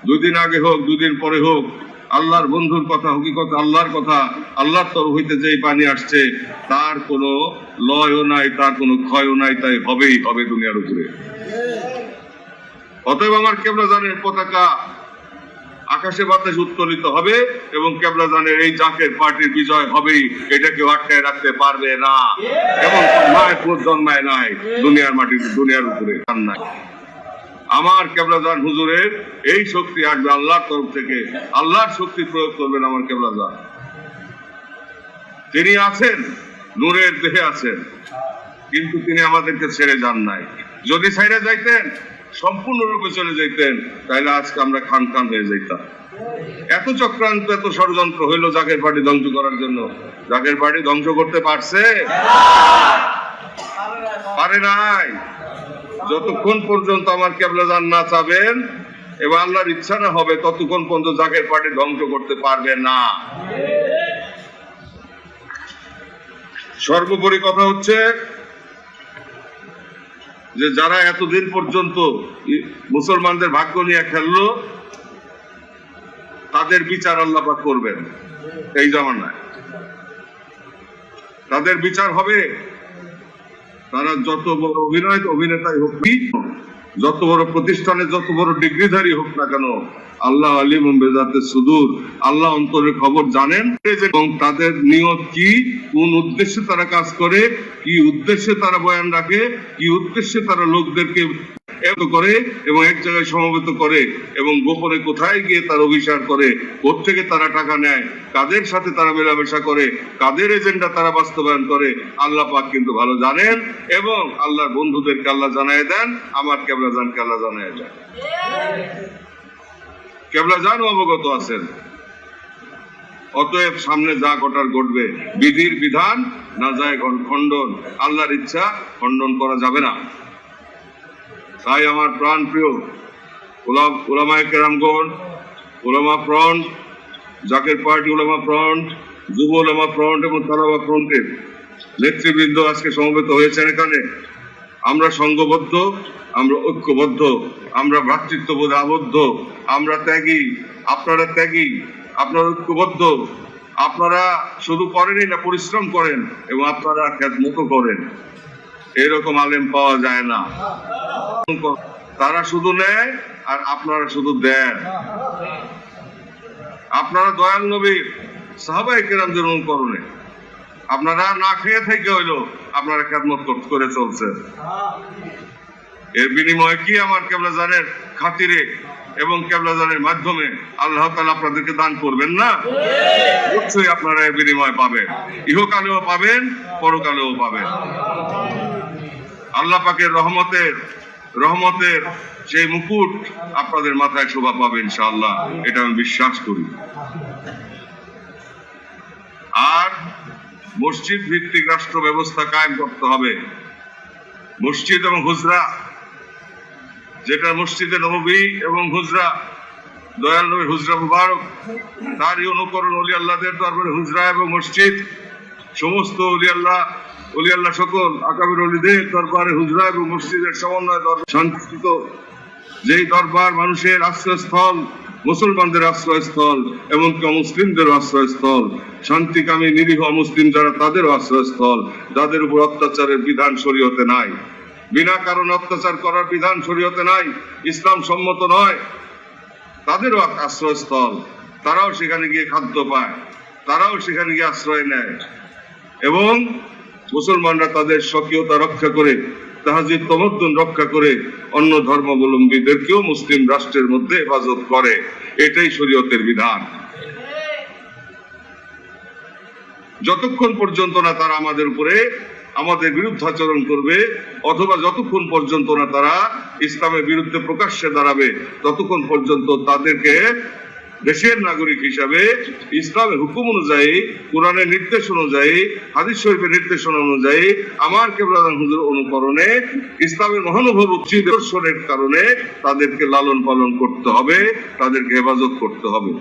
2 দিন আগে হোক 2 দিন পরে হোক, আল্লাহর বন্ধুর কথা, হকিকত আল্লাহর কথা, আল্লাহর তরফ হইতে যেই পানি আসছে, তার কোনো লয়ও নাই, তার কোনো ক্ষয়ও নাই, তাই হবেই হবে দুনিয়ার উপরে। অতএব আমার কিবলাজানের পতাকা আকাশে বাতাসে উত্তোলিত হবে এবং কিবলাজানের এই জাকের পার্টির বিজয় হবেই। এটা কেউ আটকায় রাখতে পারবে না। এবং মায় জন্মায় নাই দুনিয়ার মাটিতে, দুনিয়ার উপরে নাই। আমার কিবলাজান হুজুরের এই শক্তি আসবে আল্লাহর তরফ থেকে। আল্লাহর শক্তি প্রয়োগ করবেন আমার কিবলাজান। তিনি আছেন, নূরের দেহে আছেন, কিন্তু তিনি আমাদেরকে ছেড়ে যান নাই। যদি ছেড়ে যাইতেন, সম্পূর্ণরূপে চলে যাইতেন, তাহলে আজকে আমরা খান হয়ে যাইতাম। এত চক্রান্ত, এত ষড়যন্ত্র হইল জাকের পার্টি ধ্বংস করার জন্য। জাকের পার্টি ধ্বংস করতে পারছে? পারে নাই। যতক্ষণ পর্যন্ত আমার কিবলাজান না চাবেন এবং আল্লাহর ইচ্ছা না হবে, ততক্ষণ পর্যন্ত জাকের পার্টি ধ্বংস করতে পারবে না। সর্বোপরি কথা হচ্ছে যে যারা এতদিন পর্যন্ত মুসলমানদের ভাগ্য নিয়ে খেললো, তাদের বিচার আল্লাহ পাক করবেন এই জামানায়। তাদের বিচার হবে। তারা যত বড় অভিনেতাই হোক, যত বড় প্রতিষ্ঠানে যত বড় ডিগ্রিধারী হোক না কেন, আল্লাহ আলিম বেজাতে সুদূর, আল্লাহ অন্তরের খবর জানেন এবং তাদের নিয়ত কি, কোন উদ্দেশ্যে তারা কাজ করে, কি উদ্দেশ্যে তারা বয়ান রাখে, কি উদ্দেশ্যে তারা লোকদেরকে করে এবং এক জায়গায় সমবেত করে এবং গোপনে কোথায় গিয়ে তার অভিসার করে, কোত্থেকে তারা টাকা নেয়, কাদের সাথে তারা মেলামেশা করে, কাদের এজেন্ডা তারা বাস্তবায়ন করে, আল্লাহ পাক কিন্তু ভালো জানেন এবং আল্লাহর বন্ধুদেরকে আল্লাহ জানায় দেন, আমার কেবলা জানকে আল্লাহ জানায় দেন। কেবলা জান অবগত আছেন। অতএব সামনে যা ঘটার ঘটবে, বিধির বিধান না যায় খণ্ডন, আল্লাহর ইচ্ছা খণ্ডন করা যাবে না। তাই আমার প্রাণ প্রিয় উলামায়ে কেরামগণ, উলামা ফ্রন্ট, জাকের পার্টি উলামা ফ্রন্ট, যুব উলামা ফ্রন্ট এবং তালাবা ফ্রন্টের নেতৃবৃন্দ আজকে সমবেত হয়েছেন এখানে। আমরা সংঘবদ্ধ, আমরা ঐক্যবদ্ধ, আমরা ভ্রাতৃত্ববোধে আবদ্ধ, আমরা ত্যাগী, আপনারা ত্যাগী, আপনারা ঐক্যবদ্ধ। আপনারা শুধু করেনই না, পরিশ্রম করেন এবং আপনারা খেদমত করেন। এরকম আলেম পাওয়া যায় না। তারা শুধু নেয় আর আপনারা শুধু দেন। আপনারা দয়াল নবীর সাহাবায়ে কেরামদের অনুকরণে আপনারা না খেয়ে থেকে হইলো আপনারা খেদমত করে চলছেন। এর বিনিময়ে কি আমার কেবলা জানের খাতিরে এবং কেবলা জানের মাধ্যমে আল্লাহ তাআলা আপনাদেরকে দান করবেন না? অবশ্যই আপনারা এর বিনিময় পাবেন, ইহকালেও পাবেন, পরকালেও পাবেন। আল্লাহ পাকের রহমতের সেই মুকুট আপনাদের মাথায় শোভা পাবে ইনশাআল্লাহ, এটা আমি বিশ্বাস করি। আর মসজিদ ভিত্তিক রাষ্ট্র ব্যবস্থা কায়েম করতে হবে। মসজিদ এবং হুজরা, যেটা মসজিদে নববী এবং হুজরা, দয়াল নবীর হুজরা মুবারক, তারই অনুকরণ ওলি আল্লাহদের দরবারে হুজরা এবং মসজিদ, সমস্ত ওলি আল্লাহ সকল আকাবির ওলিদের দরবারে হুজরা এবং মসজিদের সমন্বয় দরবার, শান্তিস্থিত যেই দরবার মানুষের আশ্রয়স্থল, মুসলমানদের আশ্রয়স্থল, এমনকি মুসলিমদের আশ্রয়স্থল, শান্তিকামী নিরীহ মুসলিম যারা তাদেরও আশ্রয়স্থল, যাদের উপর অত্যাচারের বিধান শরীয়তে নাই, বিনা কারণে অত্যাচার করার বিধান শরীয়তে নাই, ইসলাম সম্মত নয়, তাদেরও আশ্রয়স্থল। তারাও সেখানে গিয়ে খাদ্য পায়, তারাও সেখানে গিয়ে আশ্রয় নেয় এবং মুসলমানরা তাদের স্বকীয়তা রক্ষা করে, তাহাজিদ তমদ্দুন রক্ষা করে অন্য ধর্মাবলম্বীদেরকেও মুসলিম রাষ্ট্রের মধ্যে হেফাজত করে। এটাই শরীয়তের বিধান। যতক্ষণ পর্যন্ত না তারা আমাদের উপরে আমাদের বিরুদ্ধাচরণ করবে, অথবা যতক্ষণ পর্যন্ত না তারা ইসলামের বিরুদ্ধে প্রকাশ্যে দাঁড়াবে, ততক্ষণ পর্যন্ত তাদেরকে দেশের নাগরিক হিসাবে ইসলামের হুকুম অনুযায়ী, কোরআনের নির্দেশ অনুযায়ী, হাদিস শরীফের নির্দেশনা অনুযায়ী, আমার কেবলাদান হুজুর অনুকরণে ইসলামের মহানুভব দর্শনের কারণে তাদেরকে লালন পালন করতে হবে, তাদেরকে হেফাজত করতে হবে।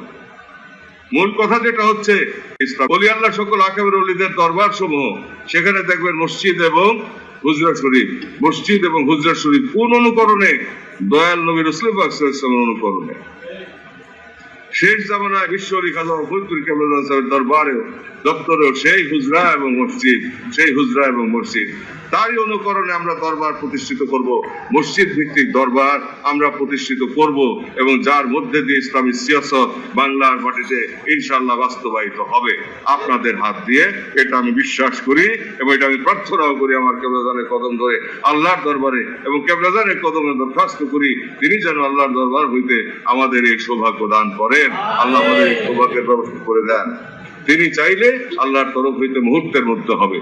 মূল কথা যেটা হচ্ছে, ইসলাম ওলি আল্লাহ সকল আকাবের ওলিদের দরবার সমূহ, সেখানে দেখবেন মসজিদ এবং হুজরা শরীফ, মসজিদ এবং হুজরা শরীফ কোন অনুকরণে? দয়াল নবী রাসূল পাক সাল্লাল্লাহু আলাইহি ওয়াসাল্লামের অনুকরণে। শেষ জামানায় বিশ্ব খাজা ফরিদপুর কেবলাদান সাহেবের দরবারেও দপ্তরেও সেই হুজরা এবং মসজিদ, সেই হুজরা এবং মসজিদ, তারই অনুকরণে আমরা দরবার প্রতিষ্ঠিত করব, মসজিদ ভিত্তিক দরবার আমরা প্রতিষ্ঠিত করব এবং যার মধ্যে দিয়ে ইসলামী সিয়াসত বাংলার মাটিতে ইনশাআল্লাহ বাস্তবায়িত হবে আপনাদের হাত দিয়ে। এটা আমি বিশ্বাস করি এবং এটা আমি প্রার্থনাও করি আমার কেবলাদানের কদম ধরে আল্লাহর দরবারে, এবং কেবলাদানের কদমে দরখাস্ত করি তিনি যেন আল্লাহর দরবার হইতে আমাদের এই সৌভাগ্য দান করেন, আল্লাহ আমাদের এই সৌভাগ্যের ব্যবস্থা করে দেন। তিনি চাইলে আল্লাহর তরফ হইতে মুহূর্তের মধ্যে হবে।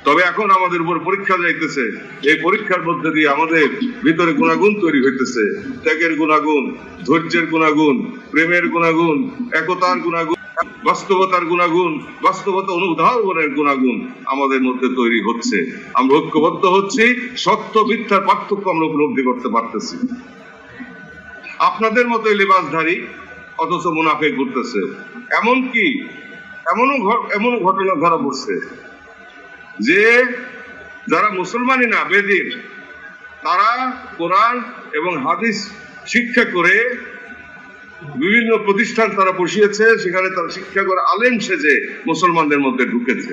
তবে এখন আমাদের উপর পরীক্ষা যাইতেছে, এই পরীক্ষার মধ্যে দিয়ে আমাদের ভিতরে গুণাগুণ তৈরি হইতেছে, ত্যাগের গুণাগুণ, ধৈর্যের গুণাগুণ, প্রেমের গুণাগুণ, একতার গুণাগুণ, বাস্তবতার গুণাগুণ, বাস্তবতা অনুধাবনের গুণাগুণ আমাদের মধ্যে তৈরি হচ্ছে। আমরা ঐক্যবদ্ধ হচ্ছি, সত্য মিথ্যার পার্থক্য আমরা উপলব্ধি করতে পারতেছি। আপনাদের মতো লেবাসধারী অথচ মুনাফিক ঘুরতেছে। এমনকি এমনও ঘটনা ধরা পড়ছে যে যারা মুসলমানই না, বেদিন, তারা কোরআন এবং হাদিস শিক্ষা করে বিভিন্ন প্রতিষ্ঠান তারা বসিয়েছে, সেখানে তারা শিক্ষা করে আলেম সেজে মুসলমানদের মধ্যে ঢুকেছে।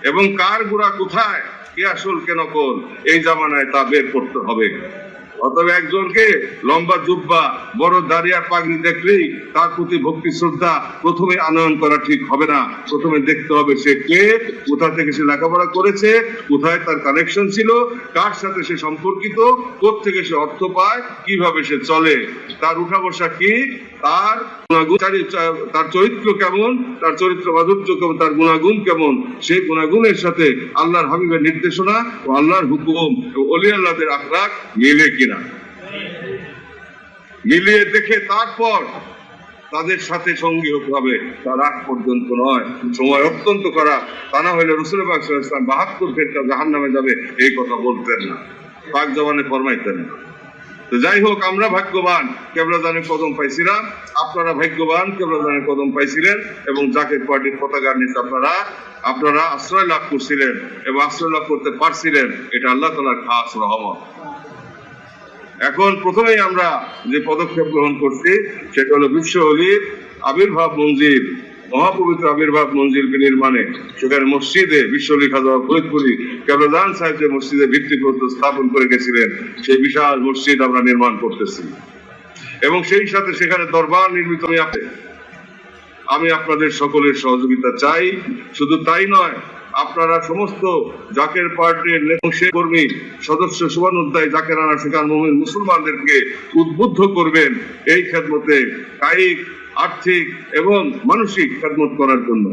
এবং কার গোড়া কোথায় কে আসল কে নকল এই জামানায় তা বের করতে হবে। অতএব একজনকে লম্বা জুব্বা বড় দাড়ি আর পাগড়ি দেখলেই তার প্রতি ভক্তি শ্রদ্ধা প্রথমে আনয়ন করা ঠিক হবে না। প্রথমে দেখতে হবে সে কে, কোথা থেকে সে লেখাপড়া করেছে, কোথায় তার কানেকশন ছিল, কার সাথে সে সম্পর্কিত, কোত্থেকে সে অর্থ পায়, কিভাবে সে চলে, তার উঠা বসা কি, তার তার চরিত্র কেমন, তার চরিত্র মাধুর্য কেমন, তার গুণাগুণ কেমন, সেই গুণাগুণের সাথে আল্লাহর হাবিবের নির্দেশনা ও আল্লাহর হুকুম ও ওলি আল্লাহদের আখলাক মিলে কিনা, মিলিয়ে দেখে তারপর তাদের সাথে সঙ্গী হতে হবে। তার আগ পর্যন্ত নয়, সময় অত্যন্ত করা, তা না হলে রাসূল পাক সাল্লাল্লাহু আলাইহি ওয়াসাল্লাম 72 ফেরেশতা জাহান্নামে যাবে এই কথা বলতেন না, পাক জবানে ফরমাইতেন না। তো যাই হোক, আমরা ভাগ্যবান কেবলাদানের কদম পাইছিলাম, আপনারা ভাগ্যবান কেবলাদানের কদম পাইছিলেন এবং জাকের পার্টির পতাকার নিচে আপনারা আশ্রয় লাভ করছিলেন এবং আশ্রয় লাভ করতে পারছিলেন, এটা আল্লাহ তাআলার খাস রহমত। এখন প্রথমেই আমরা যে পদক্ষেপ গ্রহণ করছি সেটা হলো বিশ্ব অলির আবির্ভাব মঞ্জিল, মহাপবিত্র আবির্ভাব মঞ্জিল নির্মাণে সেখানে মসজিদে বিশ্ব অলি খাজা ফরিদপুরি কেবলাদান সাহেব যে মসজিদে ভিত্তিপ্রস্তর স্থাপন করে গেছিলেন সেই বিশাল মসজিদ আমরা নির্মাণ করতেছি এবং সেই সাথে সেখানে দরবার নির্মিত আছে। আমি আপনাদের সকলের সহযোগিতা চাই। শুধু তাই নয়, আপনারা সমস্ত জাকের পার্টির কর্মী সদস্য শুভানুধ্যায়ী জাকেরানা শেখার মুমিন মুসলমানদেরকে উদ্বুদ্ধ করবেন এই খেদমতে, কায়িক, আর্থিক এবং মানসিক খেদমত করার জন্য।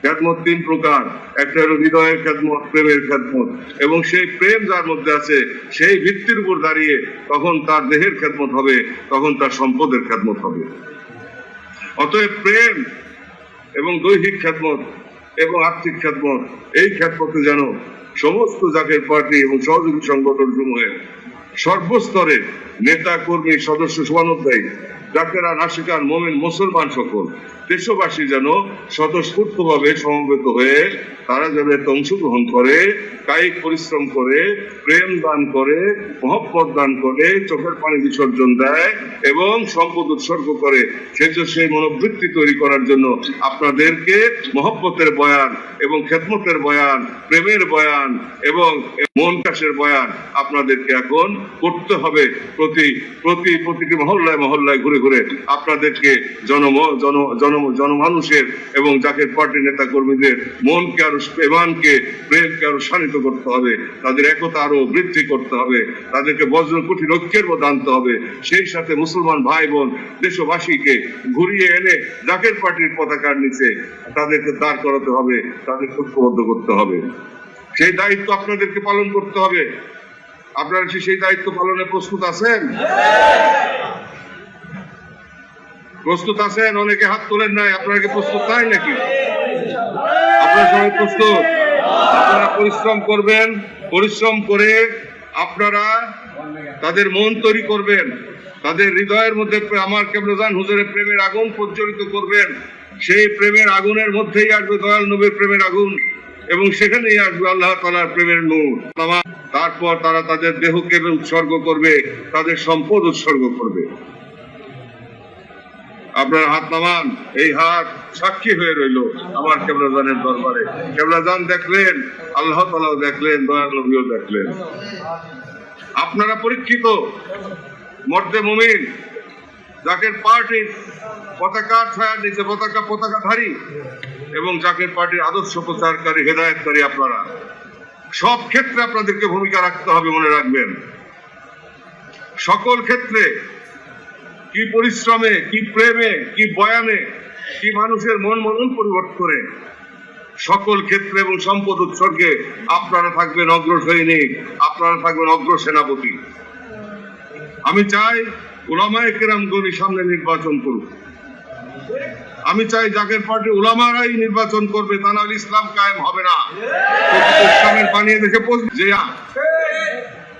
খেদমত 3 প্রকার, একটা হলো হৃদয়ের খেদমত, প্রেমের খেদমত, এবং সেই প্রেম যার মধ্যে আছে সেই ভিত্তির উপর দাঁড়িয়ে তখন তার দেহের খেদমত হবে, তখন তার সম্পদের খেদমত হবে। অতএব প্রেম এবং দৈহিক খেদমত এবং আর্থিক খেদমত, এই খেদমতে যেন সমস্ত জাকের পার্টি এবং সহযোগী সংগঠন সমূহের সর্বস্তরের নেতা কর্মী সদস্য শুভানুধ্যায়ী জাকেরা নাসিকান মুমিন মুসলমান সকল দেশবাসী যেন স্বতঃস্ফূর্তভাবে সমবেত হয়ে তারা যেন অংশগ্রহণ করে, কায়িক পরিশ্রম করে, প্রেম দান করে, মহব্বত দান করে, চোখের পানি বিসর্জন দেয় এবং সম্পদ উৎসর্গ করে। সেই মনোবৃত্তি তৈরি করার জন্য আপনাদেরকে মহব্বতের বয়ান এবং খেদমতের বয়ান, প্রেমের বয়ান এবং মন কাশের বয়ান আপনাদেরকে এখন করতে হবে। প্রতিটি মহল্লায় মহল্লায় ঘুরে ঘুরে আপনাদেরকে জনমানুষের এবং জাকের পার্টির নেতা কর্মীদের মনকে আরো, ইমানকে, প্রেমকে আরো শানিত করতে হবে, তাদের একতা আরো বৃদ্ধি করতে হবে, তাদেরকে বজ্র কঠিন ঐক্যের মধ্যে আনতে হবে। সেই সাথে মুসলমান ভাই বোন দেশবাসীকে ঘুরিয়ে এনে জাকের পার্টির পতাকার নিচে তাদেরকে দাঁড় করাতে হবে, তাদের ঐক্যবদ্ধ করতে হবে। সেই দায়িত্ব আপনাদেরকে পালন করতে হবে। আপনারা কি সেই দায়িত্ব পালনে প্রস্তুত আছেন? প্রস্তুত আছেন? অনেকে হাত তোলেন নাই। আপনারা কি প্রস্তুত নাই নাকি? আপনারা সবাই প্রস্তুত? আপনারা পরিশ্রম করবেন, পরিশ্রম করে আপনারা তাদের মন তৈরি করবেন, তাদের হৃদয়ের মধ্যে আমার কেবলাদান হুজুরের প্রেমের আগুন প্রজ্বলিত করবেন। সেই প্রেমের আগুনের মধ্যেই আসবে দয়াল নবীর প্রেমের আগুন এবং সেখানেই আসবে আল্লাহ তাআলার প্রেমের নূর। তারপর তারা তাদের দেহকে উৎসর্গ করবে, তাদের সম্পদ উৎসর্গ করবে। আপনারা হাত নামান, এই হাত সাক্ষী হয়ে রইল আমার কেবলাদানের দরবারে। কেবলাদান দেখলেন, আল্লাহ তাআলাও দেখলেন, দয়াল নবীও দেখলেন। আপনারা পরীক্ষিত মর্দে মুমিন জাকের পার্টির পতাকার ছায়ার নিচে পতাকাধারী এবং জাকের পার্টির আদর্শ প্রচারকারী, হেদায়েতকারী। আপনারা সব ক্ষেত্রে আপনাদেরকে ভূমিকা রাখতে হবে, মনে রাখবেন। সকল ক্ষেত্রে, কি পরিশ্রমে, কি প্রেমে, কি বয়ানে, কি মানুষের মন পরিবর্তনে, সকল ক্ষেত্রে এবং সম্পদ উৎসর্গে আপনারা থাকবেন অগ্রসৈনিক, আপনারা থাকবেন অগ্র সেনাপতি। আমি চাই উলামায়ে কেরামগণ সামনে নির্বাচন করুক। আমি চাই জাকের পার্টি উলামারাই নির্বাচন করবে, তা নাহলে ইসলাম কায়েম হবে না। ইসলামের বানিয়ে দেখে যে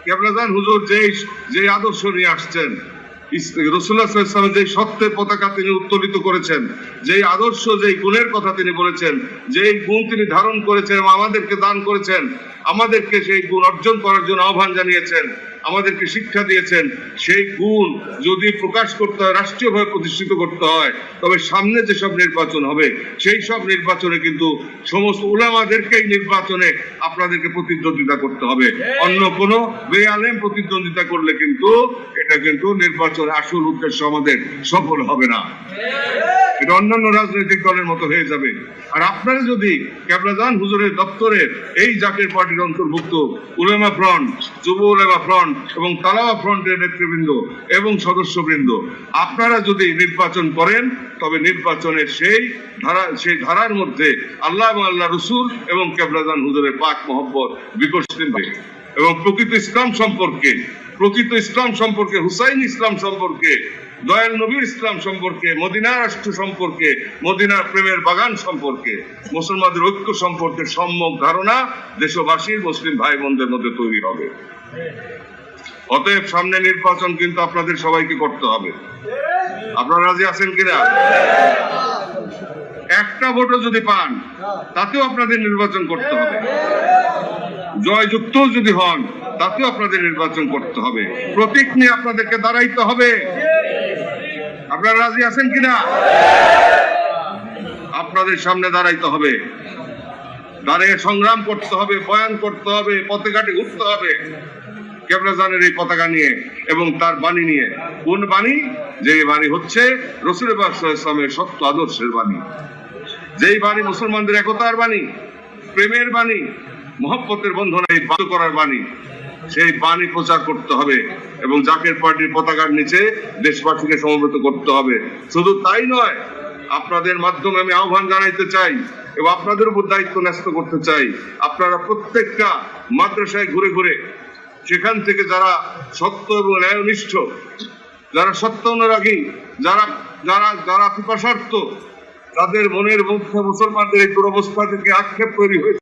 কেবলাদান হুজুর যে আদর্শ নিয়ে আসছেন, রাসূলুল্লাহ সাল্লাল্লাহু আলাইহি ওয়াসাল্লাম যে সত্যের পতাকা তিনি উত্তোলিত করেছেন, যে আদর্শ, যে গুণের কথা তিনি বলেছেন, যে গুণ তিনি ধারণ করেছেন এবং আমাদেরকে দান করেছেন, আমাদেরকে সেই গুণ অর্জন করার জন্য আহ্বান জানিয়েছেন, আমাদেরকে শিক্ষা দিয়েছেন, সেই গুণ যদি প্রকাশ করতে হয়, রাষ্ট্রীয়ভাবে প্রতিষ্ঠিত করতে হয়, তবে সামনে যেসব নির্বাচন হবে সেই সব নির্বাচনে কিন্তু সমস্ত উলামাদেরকেই নির্বাচনে আপনাদেরকে প্রতিদ্বন্দ্বিতা করতে হবে। অন্য কোনো বেআলেম প্রতিদ্বন্দ্বিতা করলে কিন্তু এটা কিন্তু নির্বাচন আসল উদ্দেশ্য আমাদের সফল হবে না, এটা অন্যান্য রাজনৈতিক দলের মতো হয়ে যাবে। আর আপনারা যদি কেবলাজান হুজুরের দপ্তরের এই জাকের পার্টির অন্তর্ভুক্ত উলেমা ফ্রন্ট, যুব উলেমা ফ্রন্ট এবং তালাওয়া ফ্রন্টের নেতৃবৃন্দ এবং সদস্যবৃন্দ আপনারা যদি নির্বাচন করেন, তবে নির্বাচনের সেই ধারার মধ্যে আল্লাহ এবং আল্লাহ রসুল এবং কেবলাজান হুজুরের পাক মহব্বত বিকশিত হবে এবং প্রকৃত ইসলাম সম্পর্কে হুসাইন ইসলাম সম্পর্কে, দয়াল নবীর ইসলাম সম্পর্কে, মদিনা রাষ্ট্র সম্পর্কে, মদিনার প্রেমের বাগান সম্পর্কে, মুসলমানদের ঐক্য সম্পর্কে সম্যক ধারণা দেশবাসীর মুসলিম ভাই বোনদের মধ্যে তৈরি হবে। অতএব সামনে নির্বাচন কিন্তু আপনাদের সবাইকে করতে হবে। আপনারা রাজি আছেন কিনা? একটা ভোটও যদি পান তাতেও আপনাদের নির্বাচন করতে হবে, জয়যুক্ত যদি হন তাতেও আপনাদের নির্বাচন করতে হবে, প্রতীক নিয়ে আপনাদেরকে দাঁড়াইতে হবে। আপনারা রাজি আছেন কিনা? আপনাদের সামনে দাঁড়াইতে হবে, দাঁড়িয়ে সংগ্রাম করতে হবে, বয়ান করতে হবে, পথে ঘাটে ঘুরতে হবে কেবলাজানের এই পতাকা নিয়ে এবং তার বাণী নিয়ে। কোন বাণী? যে বাণী হচ্ছে রাসূল পাক সাল্লাল্লাহু আলাইহি ওয়াসাল্লামের সত্য আদর্শের বাণী, যেই বাণী মুসলমানদের একতার বাণী, প্রেমের বাণী, মহব্বতের বন্ধনে বাধ্য করার বাণী। সেই বাণী প্রচার করতে হবে এবং জাকের পার্টির পতাকার নিচে দেশবাসীকে সমবেত করতে হবে। শুধু তাই নয়, আপনাদের মাধ্যমে আমি আহ্বান জানাইতে চাই এবং আপনাদের উপর দায়িত্ব ন্যস্ত করতে চাই, আপনারা প্রত্যেকটা মাদ্রাসায় ঘুরে ঘুরে সেখান থেকে যারা সত্য এবং ন্যায়নিষ্ঠ, যারা সত্য অনুরাগী, যারা যারা যারা পিপাসার্থ, তাদের মনের মধ্যে মুসলমানদের এই দুরবস্থা থেকে আক্ষেপ তৈরি হয়েছে,